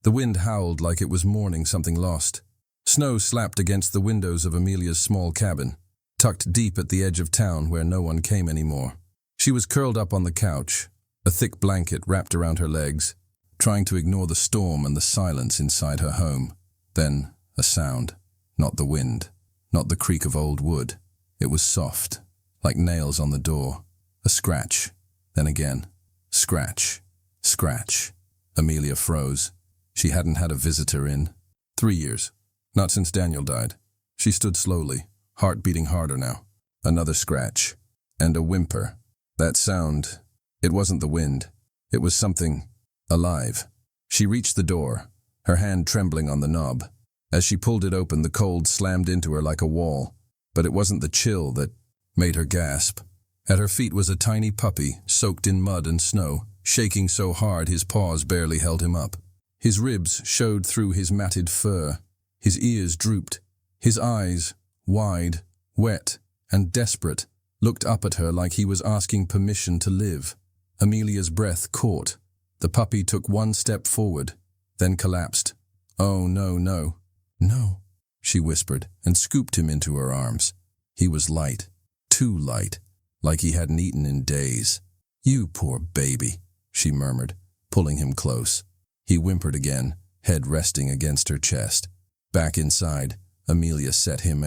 The wind howled like it was mourning something lost. Snow slapped against the windows of Amelia's small cabin, tucked deep at the edge of town where no one came anymore. She was curled up on the couch, a thick blanket wrapped around her legs, trying to ignore the storm and the silence inside her home. Then, a sound. Not the wind, not the creak of old wood. It was soft, like nails on the door. A scratch, then again. Scratch, scratch. Amelia froze. She hadn't had a visitor in 3 years. Not since Daniel died. She stood slowly, heart beating harder now. Another scratch. And a whimper. That sound, it wasn't the wind. It was something alive. She reached the door, her hand trembling on the knob. As she pulled it open, the cold slammed into her like a wall. But it wasn't the chill that made her gasp. At her feet was a tiny puppy, soaked in mud and snow, shaking so hard his paws barely held him up. His ribs showed through his matted fur. His ears drooped. His eyes, wide, wet, and desperate, looked up at her like he was asking permission to live. Amelia's breath caught. The puppy took one step forward, then collapsed. "Oh, no, no, no," she whispered, and scooped him into her arms. He was light, too light, like he hadn't eaten in days. "You poor baby," she murmured, pulling him close. He whimpered again, head resting against her chest. Back inside, Amelia set him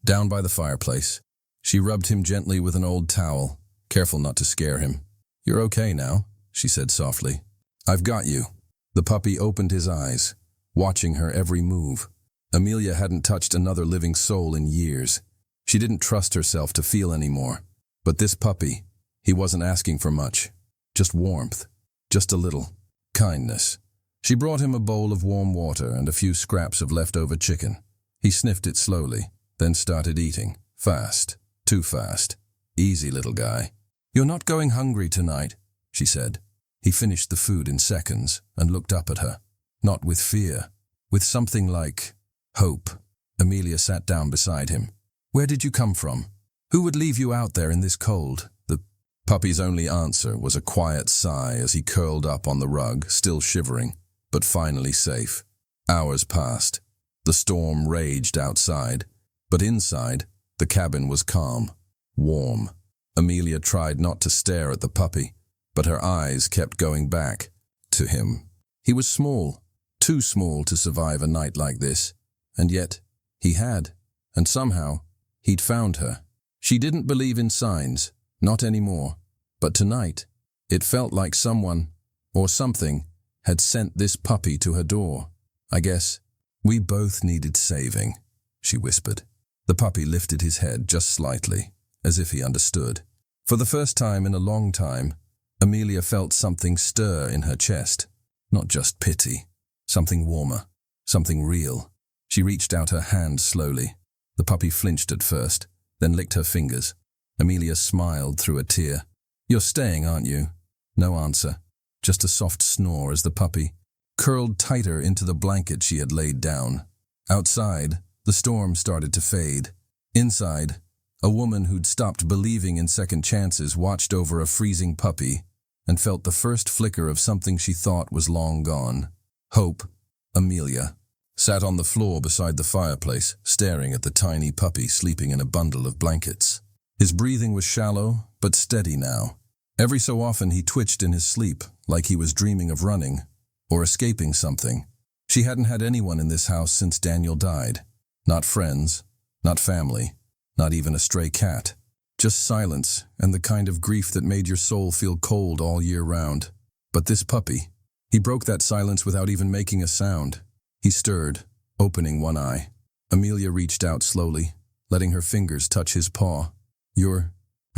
down by the fireplace. She rubbed him gently with an old towel, careful not to scare him. "You're okay now," she said softly. "I've got you." The puppy opened his eyes, watching her every move. Amelia hadn't touched another living soul in years. She didn't trust herself to feel anymore. But this puppy, he wasn't asking for much. Just warmth. Just a little kindness. She brought him a bowl of warm water and a few scraps of leftover chicken. He sniffed it slowly, then started eating. Fast. Too fast. "Easy, little guy." "You're not going hungry tonight," she said. He finished the food in seconds and looked up at her. Not with fear, with something like hope. Amelia sat down beside him. "Where did you come from? Who would leave you out there in this cold?" The puppy's only answer was a quiet sigh as he curled up on the rug, still shivering, but finally safe. Hours passed. The storm raged outside, but inside, the cabin was calm, warm. Amelia tried not to stare at the puppy, but her eyes kept going back to him. He was small, too small to survive a night like this, and yet he had, and somehow he'd found her. She didn't believe in signs, not anymore, but tonight it felt like someone, or something, had sent this puppy to her door. "I guess we both needed saving," she whispered. The puppy lifted his head just slightly, as if he understood. For the first time in a long time, Amelia felt something stir in her chest. Not just pity, something warmer, something real. She reached out her hand slowly. The puppy flinched at first, then licked her fingers. Amelia smiled through a tear. "You're staying, aren't you?" No answer, just a soft snore as the puppy curled tighter into the blanket she had laid down. Outside, the storm started to fade. Inside, a woman who'd stopped believing in second chances watched over a freezing puppy and felt the first flicker of something she thought was long gone. Hope. Amelia sat on the floor beside the fireplace, staring at the tiny puppy sleeping in a bundle of blankets. His breathing was shallow, but steady now. Every so often he twitched in his sleep, like he was dreaming of running or escaping something. She hadn't had anyone in this house since Daniel died. Not friends, not family, not even a stray cat. Just silence and the kind of grief that made your soul feel cold all year round. But this puppy, he broke that silence without even making a sound. He stirred, opening one eye. Amelia reached out slowly, letting her fingers touch his paw.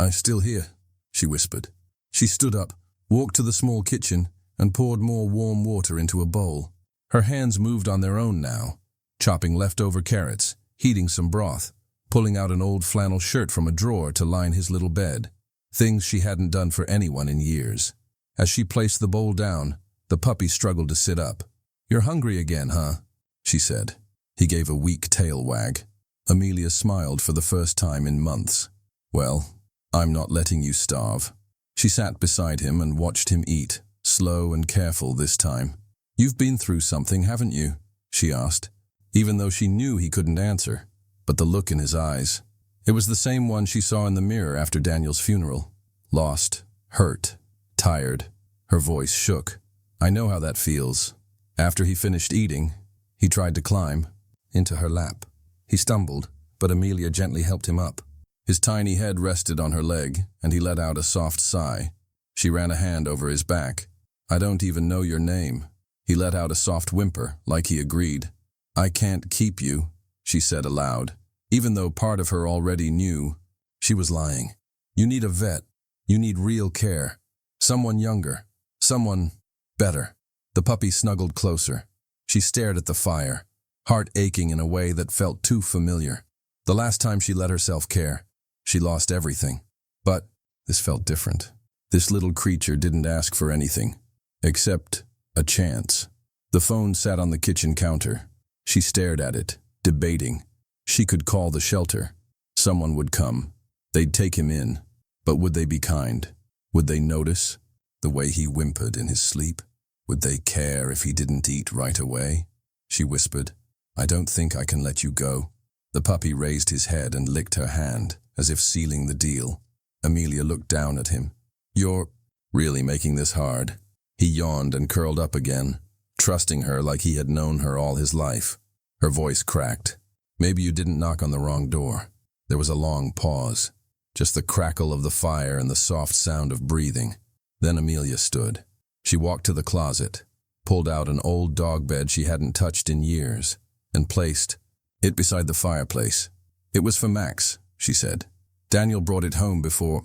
I'm still here," she whispered. She stood up, walked to the small kitchen, and poured more warm water into a bowl. Her hands moved on their own now, chopping leftover carrots, heating some broth, pulling out an old flannel shirt from a drawer to line his little bed. Things she hadn't done for anyone in years. As she placed the bowl down, the puppy struggled to sit up. "You're hungry again, huh?" she said. He gave a weak tail wag. Amelia smiled for the first time in months. "Well, I'm not letting you starve." She sat beside him and watched him eat, slow and careful this time. "You've been through something, haven't you?" she asked, even though she knew he couldn't answer. But the look in his eyes, it was the same one she saw in the mirror after Daniel's funeral. Lost, hurt, tired. Her voice shook. "I know how that feels." After he finished eating, he tried to climb into her lap. He stumbled, but Amelia gently helped him up. His tiny head rested on her leg, and he let out a soft sigh. She ran a hand over his back. "I don't even know your name." He let out a soft whimper, like he agreed. "I can't keep you," she said aloud, even though part of her already knew she was lying. "You need a vet. You need real care. Someone younger. Someone better." The puppy snuggled closer. She stared at the fire, heart aching in a way that felt too familiar. The last time she let herself care, she lost everything. But this felt different. This little creature didn't ask for anything, except a chance. The phone sat on the kitchen counter. She stared at it, debating. She could call the shelter. Someone would come. They'd take him in. But would they be kind? Would they notice the way he whimpered in his sleep? Would they care if he didn't eat right away? She whispered, "I don't think I can let you go." The puppy raised his head and licked her hand, as if sealing the deal. Amelia looked down at him. "You're really making this hard." He yawned and curled up again, trusting her like he had known her all his life. Her voice cracked. "Maybe you didn't knock on the wrong door." There was a long pause, just the crackle of the fire and the soft sound of breathing. Then Amelia stood. She walked to the closet, pulled out an old dog bed she hadn't touched in years, and placed it beside the fireplace. "It was for Max," she said. "Daniel brought it home before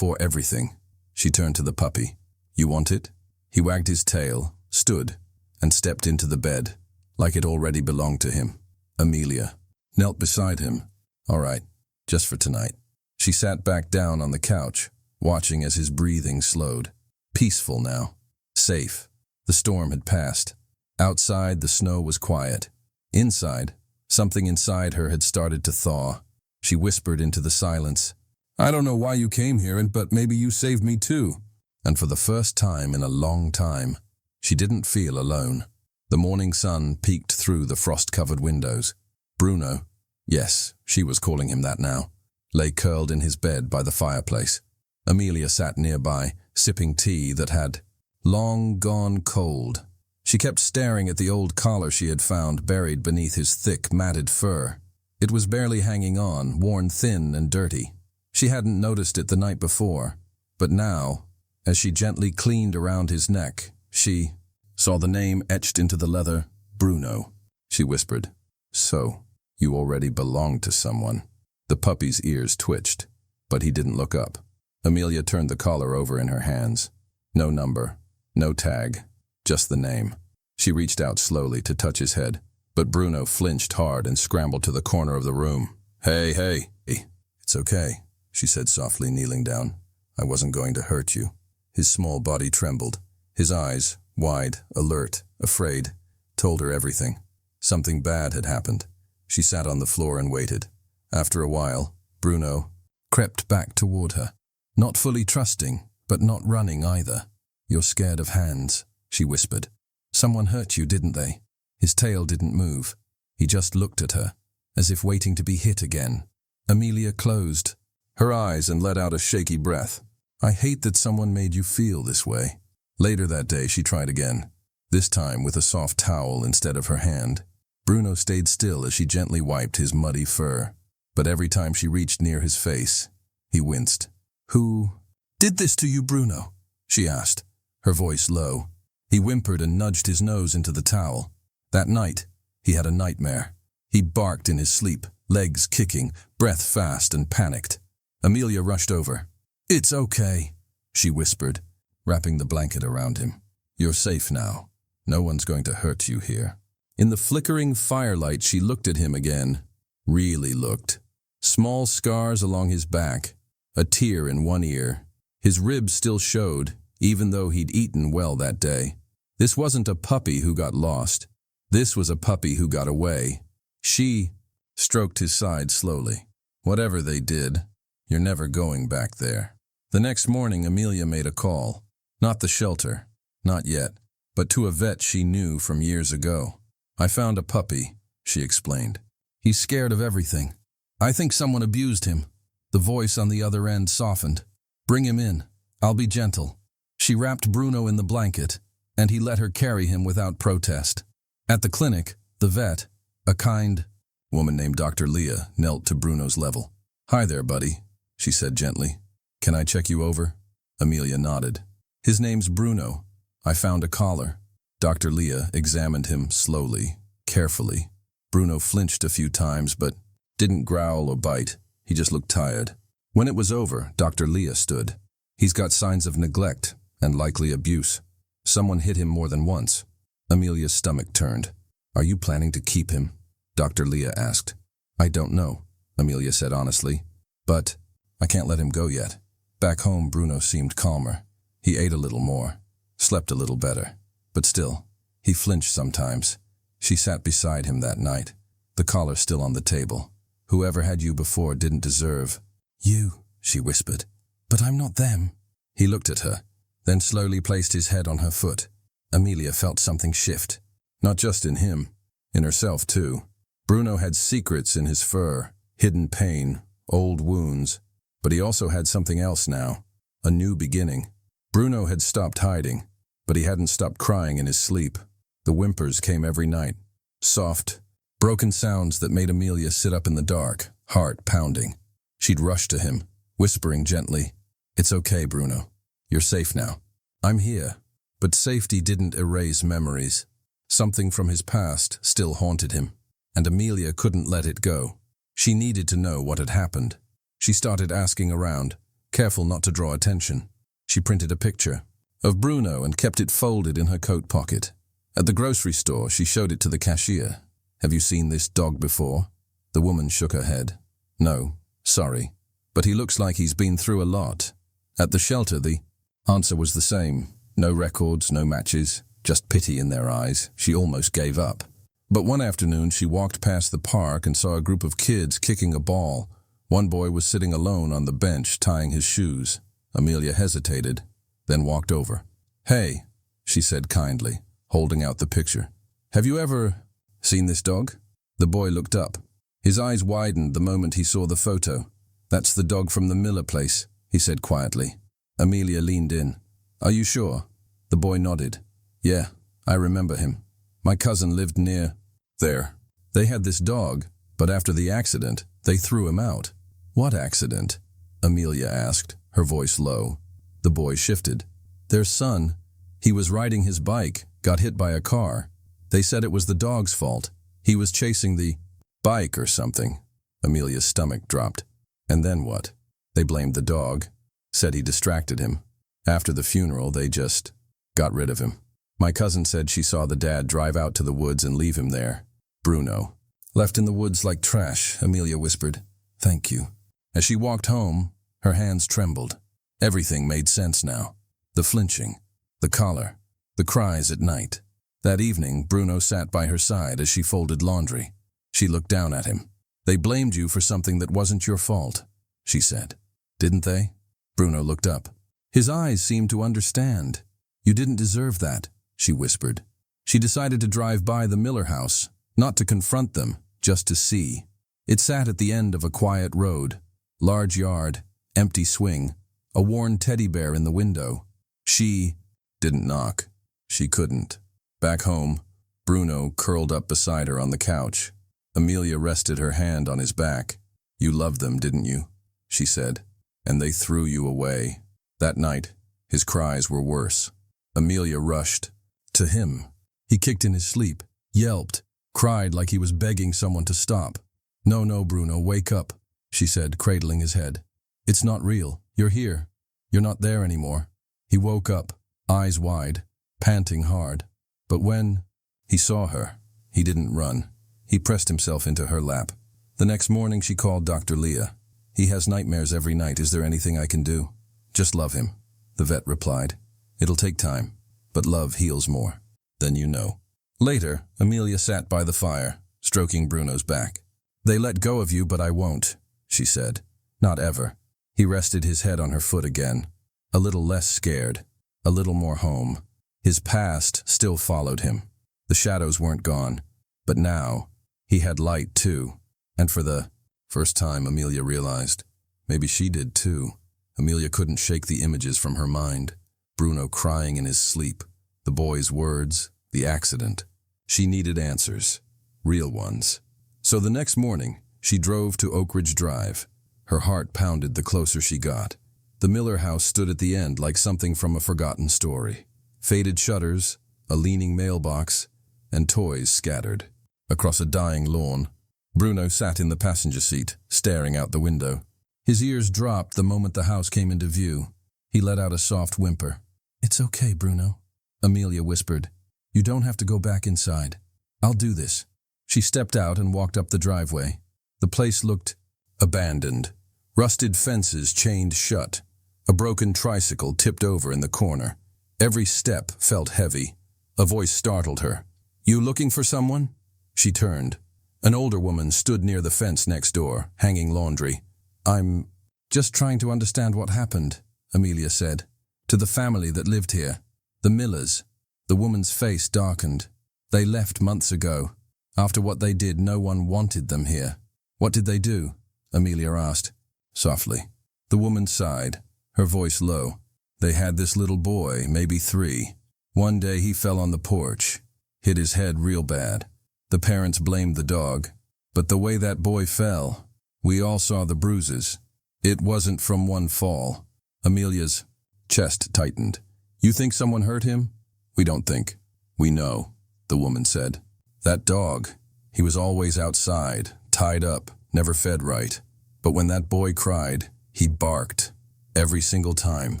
everything." She turned to the puppy. "You want it?" He wagged his tail, stood, and stepped into the bed, like it already belonged to him. Amelia knelt beside him. "All right, just for tonight." She sat back down on the couch, watching as his breathing slowed. Peaceful now. Safe. The storm had passed. Outside, the snow was quiet. Inside, something inside her had started to thaw. She whispered into the silence, "I don't know why you came here, but maybe you saved me too." And for the first time in a long time, she didn't feel alone. The morning sun peeked through the frost-covered windows. Bruno, yes, she was calling him that now, lay curled in his bed by the fireplace. Amelia sat nearby, sipping tea that had long gone cold. She kept staring at the old collar she had found buried beneath his thick, matted fur. It was barely hanging on, worn thin and dirty. She hadn't noticed it the night before, but now, as she gently cleaned around his neck, she saw the name etched into the leather, Bruno. She whispered, "So, you already belonged to someone." The puppy's ears twitched, but he didn't look up. Amelia turned the collar over in her hands. No number, no tag, just the name. She reached out slowly to touch his head, but Bruno flinched hard and scrambled to the corner of the room. Hey. "It's okay," she said softly, kneeling down. "I wasn't going to hurt you." His small body trembled. His eyes, wide, alert, afraid, told her everything. Something bad had happened. She sat on the floor and waited. After a while, Bruno crept back toward her. Not fully trusting, but not running either. "You're scared of hands," she whispered. "Someone hurt you, didn't they?" His tail didn't move. He just looked at her, as if waiting to be hit again. Amelia closed her eyes and let out a shaky breath. "I hate that someone made you feel this way." Later that day, she tried again, this time with a soft towel instead of her hand. Bruno stayed still as she gently wiped his muddy fur, but every time she reached near his face, he winced. "Who did this to you, Bruno?" she asked, her voice low. He whimpered and nudged his nose into the towel. That night, he had a nightmare. He barked in his sleep, legs kicking, breath fast and panicked. Amelia rushed over. "It's okay," she whispered, wrapping the blanket around him. "You're safe now. No one's going to hurt you here." In the flickering firelight, she looked at him again. Really looked. Small scars along his back, a tear in one ear. His ribs still showed, even though he'd eaten well that day. This wasn't a puppy who got lost. This was a puppy who got away. She stroked his side slowly. "Whatever they did, you're never going back there." The next morning, Amelia made a call. Not the shelter. Not yet. but to a vet she knew from years ago. "I found a puppy," she explained. "He's scared of everything. I think someone abused him." The voice on the other end softened. "Bring him in. I'll be gentle." She wrapped Bruno in the blanket, and he let her carry him without protest. At the clinic, the vet, a kind woman named Dr. Leah, knelt to Bruno's level. "Hi there, buddy," she said gently. "Can I check you over?" Amelia nodded. "His name's Bruno. I found a collar." Dr. Leah examined him slowly, carefully. Bruno flinched a few times, but didn't growl or bite. He just looked tired. When it was over, Dr. Leah stood. "He's got signs of neglect and likely abuse. Someone hit him more than once." Amelia's stomach turned. "Are you planning to keep him?" Dr. Leah asked. "I don't know," Amelia said honestly. "But I can't let him go yet." Back home, Bruno seemed calmer. He ate a little more, slept a little better. But still, he flinched sometimes. She sat beside him that night, the collar still on the table. "Whoever had you before didn't deserve you," she whispered. "But I'm not them." He looked at her, then slowly placed his head on her foot. Amelia felt something shift. Not just in him, in herself too. Bruno had secrets in his fur, hidden pain, old wounds. But he also had something else now, a new beginning. Bruno had stopped hiding, but he hadn't stopped crying in his sleep. The whimpers came every night, soft, broken sounds that made Amelia sit up in the dark, heart pounding. She'd rush to him, whispering gently, "It's okay, Bruno. You're safe now. I'm here." But safety didn't erase memories. Something from his past still haunted him, and Amelia couldn't let it go. She needed to know what had happened. She started asking around, careful not to draw attention. She printed a picture of Bruno and kept it folded in her coat pocket. At the grocery store, she showed it to the cashier. "Have you seen this dog before?" The woman shook her head. "No, sorry, but he looks like he's been through a lot." At the shelter, the answer was the same. No records, no matches, just pity in their eyes. She almost gave up. But one afternoon, she walked past the park and saw a group of kids kicking a ball. One boy was sitting alone on the bench, tying his shoes. Amelia hesitated, then walked over. "Hey," she said kindly, holding out the picture. "Have you ever seen this dog?" The boy looked up. His eyes widened the moment he saw the photo. "That's the dog from the Miller place," he said quietly. Amelia leaned in. "Are you sure?" The boy nodded. "Yeah, I remember him. My cousin lived near there. They had this dog, but after the accident, they threw him out." "What accident?" Amelia asked, her voice low. The boy shifted. "Their son. He was riding his bike, got hit by a car. They said it was the dog's fault. He was chasing the bike or something." Amelia's stomach dropped. "And then what?" "They blamed the dog. Said he distracted him. After the funeral, they just got rid of him. My cousin said she saw the dad drive out to the woods and leave him there." "Bruno. Left in the woods like trash," Amelia whispered. "Thank you." As she walked home, her hands trembled. Everything made sense now. The flinching, the collar, the cries at night. That evening, Bruno sat by her side as she folded laundry. She looked down at him. "They blamed you for something that wasn't your fault," she said. "Didn't they?" Bruno looked up. His eyes seemed to understand. "You didn't deserve that," she whispered. She decided to drive by the Miller house, not to confront them, just to see. It sat at the end of a quiet road. Large yard, empty swing, a worn teddy bear in the window. She didn't knock. She couldn't. Back home, Bruno curled up beside her on the couch. Amelia rested her hand on his back. "You loved them, didn't you?" she said. "And they threw you away." That night, his cries were worse. Amelia rushed to him. He kicked in his sleep, yelped, cried like he was begging someone to stop. No, Bruno, wake up," she said, cradling his head. "It's not real. You're here. You're not there anymore." He woke up, eyes wide, panting hard. But when he saw her, he didn't run. He pressed himself into her lap. The next morning she called Dr. Leah. "He has nightmares every night. Is there anything I can do?" "Just love him," the vet replied. "It'll take time, but love heals more than you know." Later, Amelia sat by the fire, stroking Bruno's back. "They let go of you, but I won't," she said. "Not ever." He rested his head on her foot again, a little less scared, a little more home. His past still followed him. The shadows weren't gone, but now he had light too. And for the first time, Amelia realized, maybe she did too. Amelia couldn't shake the images from her mind. Bruno crying in his sleep, the boy's words, the accident. She needed answers, real ones. So the next morning, she drove to Oak Ridge Drive. Her heart pounded the closer she got. The Miller house stood at the end like something from a forgotten story. Faded shutters, a leaning mailbox, and toys scattered. Across a dying lawn, Bruno sat in the passenger seat, staring out the window. His ears dropped the moment the house came into view. He let out a soft whimper. "It's okay, Bruno," Amelia whispered. "You don't have to go back inside. I'll do this." She stepped out and walked up the driveway. The place looked abandoned. Rusted fences chained shut. A broken tricycle tipped over in the corner. Every step felt heavy. A voice startled her. "You looking for someone?" She turned. An older woman stood near the fence next door, hanging laundry. "I'm just trying to understand what happened," Amelia said. "To the family that lived here. The Millers." The woman's face darkened. "They left months ago. After what they did, no one wanted them here." "What did they do?" Amelia asked, softly. The woman sighed, her voice low. "They had this little boy, maybe 3. One day he fell on the porch, hit his head real bad. The parents blamed the dog. But the way that boy fell, we all saw the bruises. It wasn't from one fall." Amelia's chest tightened. "You think someone hurt him?" "We don't think. We know," the woman said. "That dog, he was always outside, tied up, never fed right. But when that boy cried, he barked. Every single time,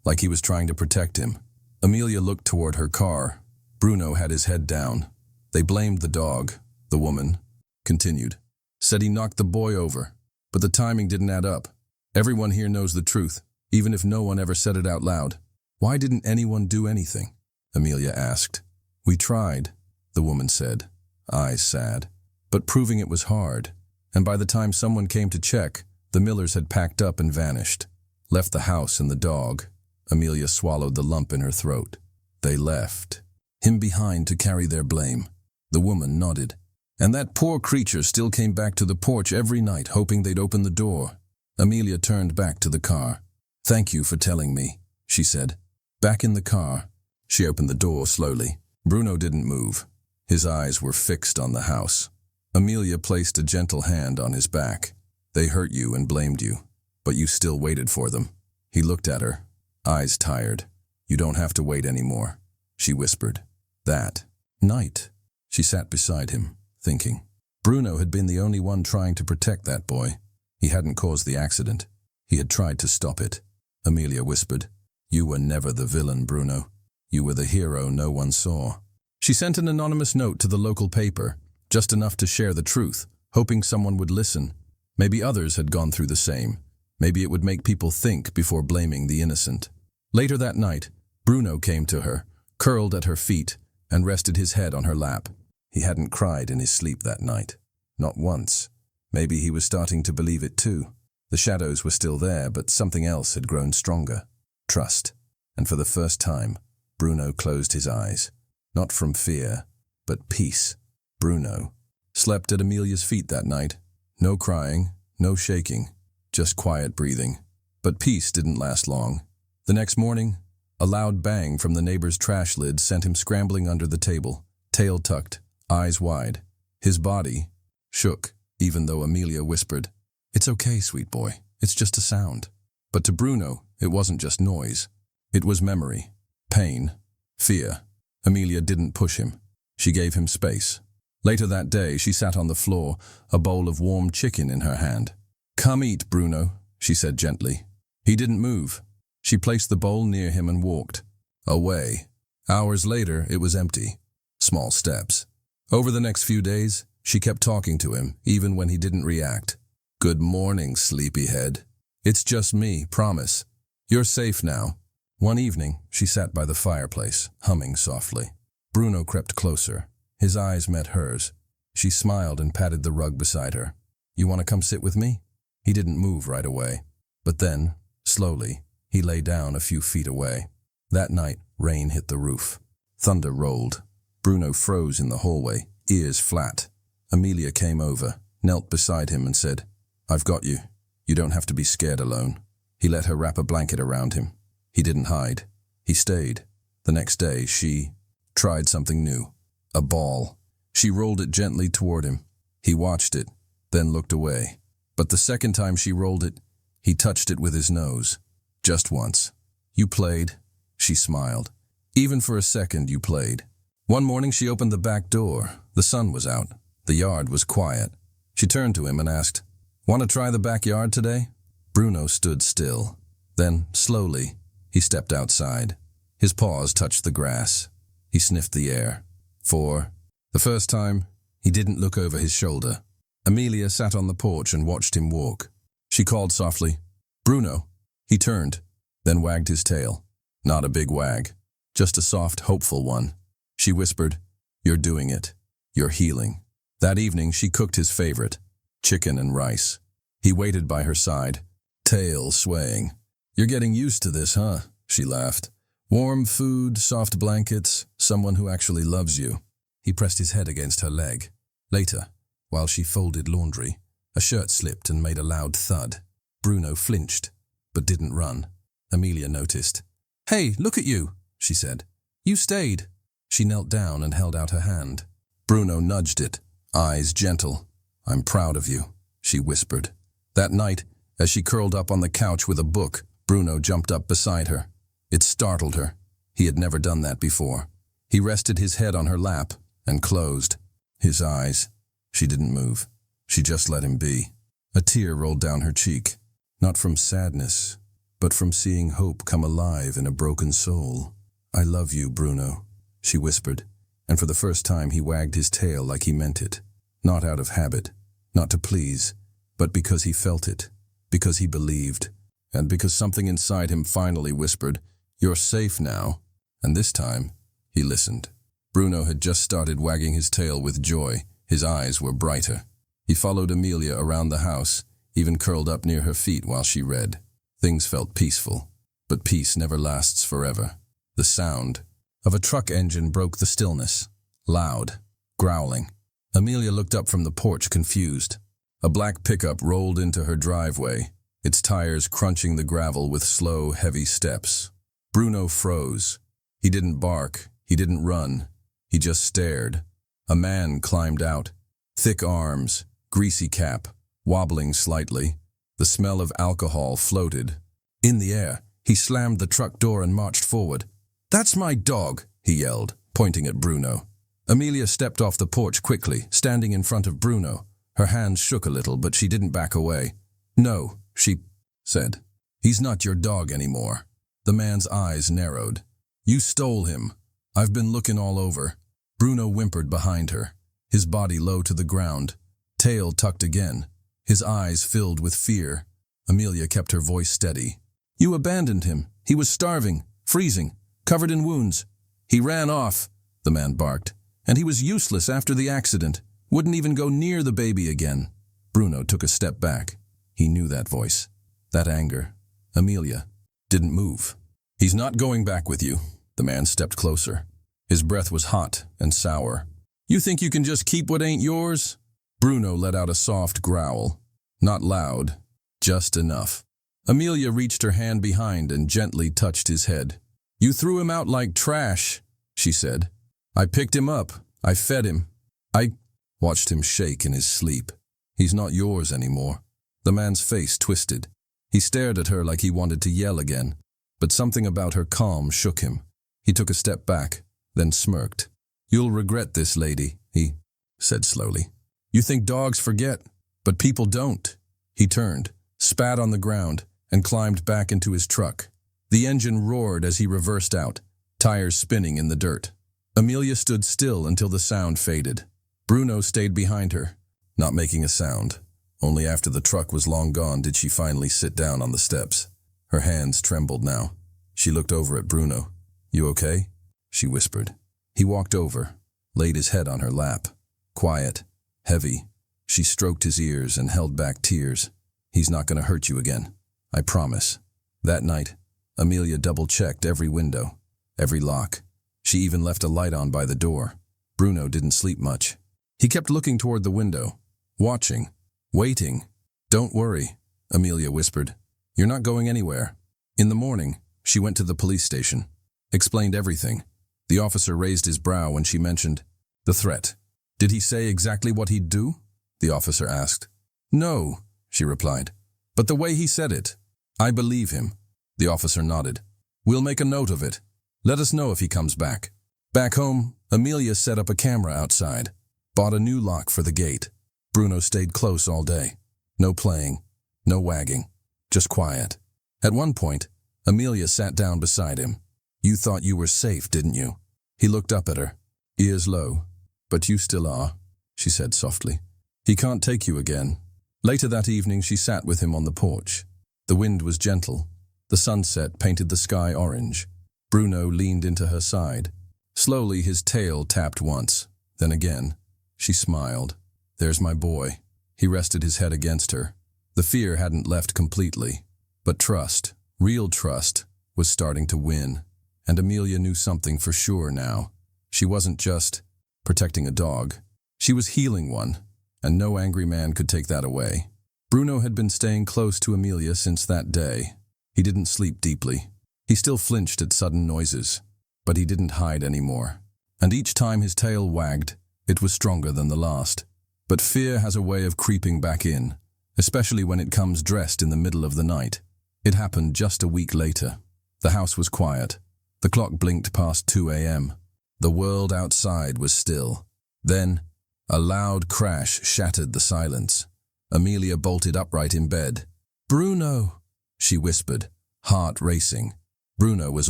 like he was trying to protect him." Amelia looked toward her car. Bruno had his head down. "They blamed the dog," the woman continued. "Said he knocked the boy over. But the timing didn't add up. Everyone here knows the truth, even if no one ever said it out loud." "Why didn't anyone do anything?" Amelia asked. "We tried," the woman said, eyes sad. "But proving it was hard. And by the time someone came to check, the Millers had packed up and vanished. Left the house and the dog." Amelia swallowed the lump in her throat. "They left him behind to carry their blame." The woman nodded. "And that poor creature still came back to the porch every night, hoping they'd open the door." Amelia turned back to the car. "Thank you for telling me," she said. Back in the car, she opened the door slowly. Bruno didn't move. His eyes were fixed on the house. Amelia placed a gentle hand on his back. "They hurt you and blamed you, but you still waited for them." He looked at her, eyes tired. "You don't have to wait anymore," she whispered. That night, she sat beside him, thinking. Bruno had been the only one trying to protect that boy. He hadn't caused the accident. He had tried to stop it. Amelia whispered, "You were never the villain, Bruno. You were the hero no one saw." She sent an anonymous note to the local paper, just enough to share the truth, hoping someone would listen. Maybe others had gone through the same. Maybe it would make people think before blaming the innocent. Later that night, Bruno came to her, curled at her feet, and rested his head on her lap. He hadn't cried in his sleep that night. Not once. Maybe he was starting to believe it too. The shadows were still there, but something else had grown stronger. Trust. And for the first time, Bruno closed his eyes. Not from fear, but peace. Bruno slept at Amelia's feet that night. No crying, no shaking, just quiet breathing. But peace didn't last long. The next morning, a loud bang from the neighbor's trash lid sent him scrambling under the table, tail tucked, eyes wide. His body shook, even though Amelia whispered, "It's okay, sweet boy. It's just a sound." But to Bruno, it wasn't just noise. It was memory, pain, fear. Amelia didn't push him. She gave him space. Later that day, she sat on the floor, a bowl of warm chicken in her hand. "Come eat, Bruno," she said gently. He didn't move. She placed the bowl near him and walked away. Hours later, it was empty. Small steps. Over the next few days, she kept talking to him, even when he didn't react. "Good morning, sleepyhead. It's just me, promise. You're safe now." One evening, she sat by the fireplace, humming softly. Bruno crept closer. His eyes met hers. She smiled and patted the rug beside her. "You want to come sit with me?" He didn't move right away. But then, slowly, he lay down a few feet away. That night, rain hit the roof. Thunder rolled. Bruno froze in the hallway, ears flat. Amelia came over, knelt beside him and said, "I've got you. You don't have to be scared alone." He let her wrap a blanket around him. He didn't hide. He stayed. The next day, she tried something new. A ball. She rolled it gently toward him. He watched it, then looked away. But the second time she rolled it, he touched it with his nose. Just once. "You played," she smiled. "Even for a second, you played." One morning she opened the back door. The sun was out. The yard was quiet. She turned to him and asked, "Want to try the backyard today?" Bruno stood still. Then, slowly, he stepped outside. His paws touched the grass. He sniffed the air. For the first time, he didn't look over his shoulder. Amelia sat on the porch and watched him walk. She called softly, "Bruno." He turned, then wagged his tail. Not a big wag, just a soft, hopeful one. She whispered, "You're doing it. You're healing." That evening, she cooked his favorite, chicken and rice. He waited by her side, tail swaying. "You're getting used to this, huh?" She laughed. "Warm food, soft blankets, someone who actually loves you." He pressed his head against her leg. Later, while she folded laundry, a shirt slipped and made a loud thud. Bruno flinched, but didn't run. Amelia noticed. "Hey, look at you," she said. "You stayed." She knelt down and held out her hand. Bruno nudged it, eyes gentle. "I'm proud of you," she whispered. That night, as she curled up on the couch with a book, Bruno jumped up beside her. It startled her. He had never done that before. He rested his head on her lap and closed his eyes. She didn't move. She just let him be. A tear rolled down her cheek, not from sadness, but from seeing hope come alive in a broken soul. "I love you, Bruno," she whispered, and for the first time he wagged his tail like he meant it. Not out of habit, not to please, but because he felt it, because he believed, and because something inside him finally whispered, "You're safe now." And this time, he listened. Bruno had just started wagging his tail with joy. His eyes were brighter. He followed Amelia around the house, even curled up near her feet while she read. Things felt peaceful, but peace never lasts forever. The sound of a truck engine broke the stillness, loud, growling. Amelia looked up from the porch, confused. A black pickup rolled into her driveway, its tires crunching the gravel with slow, heavy steps. Bruno froze. He didn't bark, he didn't run, he just stared. A man climbed out, thick arms, greasy cap, wobbling slightly. The smell of alcohol floated. In the air, he slammed the truck door and marched forward. "That's my dog," he yelled, pointing at Bruno. Amelia stepped off the porch quickly, standing in front of Bruno. Her hands shook a little, but she didn't back away. "No," she said. "He's not your dog anymore." The man's eyes narrowed. "You stole him. I've been looking all over." Bruno whimpered behind her, his body low to the ground, tail tucked again, his eyes filled with fear. Amelia kept her voice steady. "You abandoned him. He was starving, freezing, covered in wounds. He ran off," the man barked, "and he was useless after the accident. Wouldn't even go near the baby again." Bruno took a step back. He knew that voice, that anger. Amelia didn't move. "He's not going back with you." The man stepped closer. His breath was hot and sour. "You think you can just keep what ain't yours?" Bruno let out a soft growl. Not loud, just enough. Amelia reached her hand behind and gently touched his head. "You threw him out like trash," she said. "I picked him up. I fed him. I watched him shake in his sleep. He's not yours anymore." The man's face twisted. He stared at her like he wanted to yell again, but something about her calm shook him. He took a step back, then smirked. "You'll regret this, lady," he said slowly. "You think dogs forget, but people don't." He turned, spat on the ground, and climbed back into his truck. The engine roared as he reversed out, tires spinning in the dirt. Amelia stood still until the sound faded. Bruno stayed behind her, not making a sound. Only after the truck was long gone did she finally sit down on the steps. Her hands trembled now. She looked over at Bruno. "You okay?" she whispered. He walked over, laid his head on her lap. Quiet, heavy. She stroked his ears and held back tears. "He's not going to hurt you again. I promise." That night, Amelia double-checked every window, every lock. She even left a light on by the door. Bruno didn't sleep much. He kept looking toward the window, watching, waiting. "Don't worry," Amelia whispered. "You're not going anywhere." In the morning, she went to the police station, explained everything. The officer raised his brow when she mentioned the threat. "Did he say exactly what he'd do?" the officer asked. "No," she replied. "But the way he said it, I believe him." The officer nodded. "We'll make a note of it. Let us know if he comes back." Back home, Amelia set up a camera outside, bought a new lock for the gate. Bruno stayed close all day. No playing, no wagging, just quiet. At one point, Amelia sat down beside him. "You thought you were safe, didn't you?" He looked up at her, ears low. "But you still are," she said softly. "He can't take you again." Later that evening, she sat with him on the porch. The wind was gentle. The sunset painted the sky orange. Bruno leaned into her side. Slowly, his tail tapped once, then again. She smiled. "There's my boy." He rested his head against her. The fear hadn't left completely, but trust, real trust, was starting to win. And Amelia knew something for sure now. She wasn't just protecting a dog. She was healing one, and no angry man could take that away. Bruno had been staying close to Amelia since that day. He didn't sleep deeply. He still flinched at sudden noises, but he didn't hide anymore. And each time his tail wagged, it was stronger than the last. But fear has a way of creeping back in, especially when it comes dressed in the middle of the night. It happened just a week later. The house was quiet. The clock blinked past 2 a.m. The world outside was still. Then, a loud crash shattered the silence. Amelia bolted upright in bed. "Bruno," she whispered, heart racing. Bruno was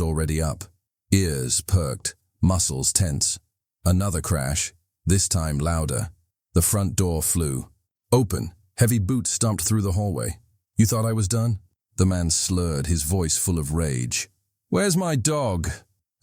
already up, ears perked, muscles tense. Another crash, this time louder. The front door flew open. Heavy boots stomped through the hallway. "You thought I was done?" The man slurred, his voice full of rage. "Where's my dog?"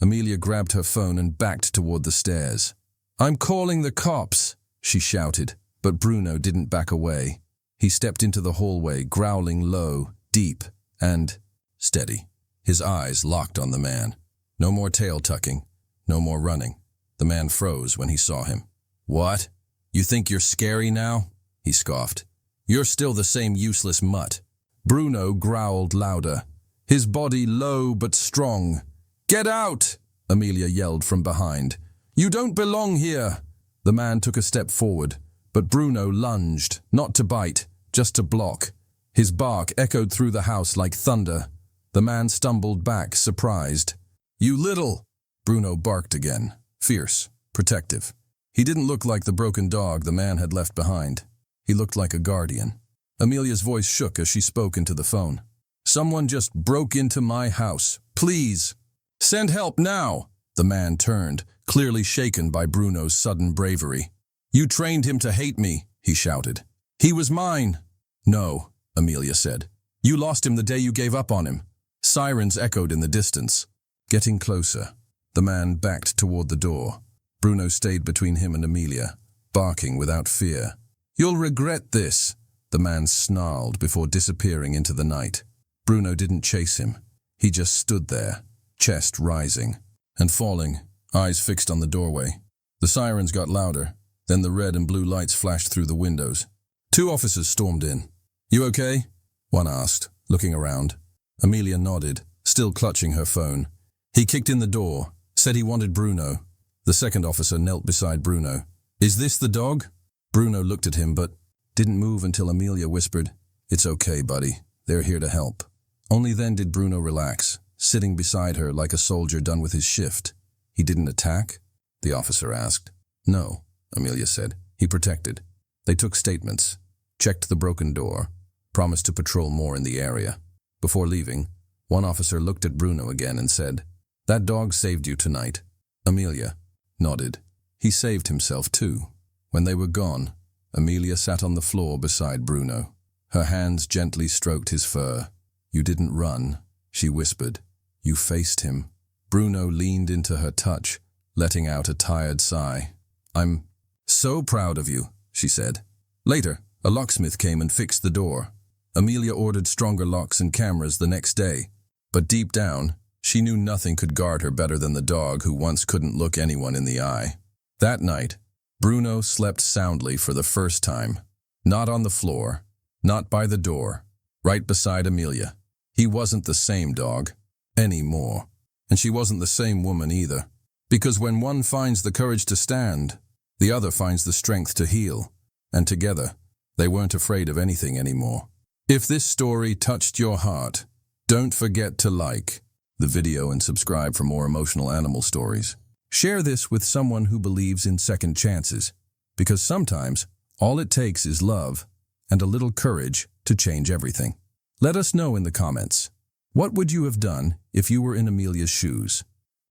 Amelia grabbed her phone and backed toward the stairs. "I'm calling the cops," she shouted, but Bruno didn't back away. He stepped into the hallway, growling low, deep, and steady. His eyes locked on the man. No more tail tucking, no more running. The man froze when he saw him. "What? You think you're scary now?" he scoffed. "You're still the same useless mutt." Bruno growled louder, his body low but strong. "Get out!" Amelia yelled from behind. "You don't belong here!" The man took a step forward, but Bruno lunged, not to bite, just to block. His bark echoed through the house like thunder. The man stumbled back, surprised. "You little!" Bruno barked again, fierce, protective. He didn't look like the broken dog the man had left behind. He looked like a guardian. Amelia's voice shook as she spoke into the phone. "Someone just broke into my house. Please! Send help now!" The man turned, clearly shaken by Bruno's sudden bravery. "You trained him to hate me," he shouted. "He was mine." "No," Amelia said. "You lost him the day you gave up on him." Sirens echoed in the distance. Getting closer, the man backed toward the door. Bruno stayed between him and Amelia, barking without fear. "You'll regret this," the man snarled before disappearing into the night. Bruno didn't chase him. He just stood there, chest rising and falling, eyes fixed on the doorway. The sirens got louder, then the red and blue lights flashed through the windows. 2 officers stormed in. "You okay?" one asked, looking around. Amelia nodded, still clutching her phone. He kicked in the door, said he wanted Bruno. The second officer knelt beside Bruno. "Is this the dog?" Bruno looked at him but didn't move until Amelia whispered, "It's okay, buddy. They're here to help." Only then did Bruno relax, sitting beside her like a soldier done with his shift. "He didn't attack?" the officer asked. "No," Amelia said. "He protected." They took statements, checked the broken door, promised to patrol more in the area. Before leaving, one officer looked at Bruno again and said, "That dog saved you tonight." Amelia nodded. He saved himself too. When they were gone, Amelia sat on the floor beside Bruno. Her hands gently stroked his fur. "You didn't run," she whispered. "You faced him." Bruno leaned into her touch, letting out a tired sigh. "I'm so proud of you," she said. Later, a locksmith came and fixed the door. Amelia ordered stronger locks and cameras the next day, but deep down, She knew nothing could guard her better than the dog who once couldn't look anyone in the eye. That night, Bruno slept soundly for the first time. Not on the floor, not by the door, right beside Amelia. He wasn't the same dog anymore. And she wasn't the same woman either. Because when one finds the courage to stand, the other finds the strength to heal. And together, they weren't afraid of anything anymore. If this story touched your heart, don't forget to like the video and subscribe for more emotional animal stories. Share this with someone who believes in second chances, because sometimes all it takes is love and a little courage to change everything. Let us know in the comments. What would you have done if you were in Amelia's shoes?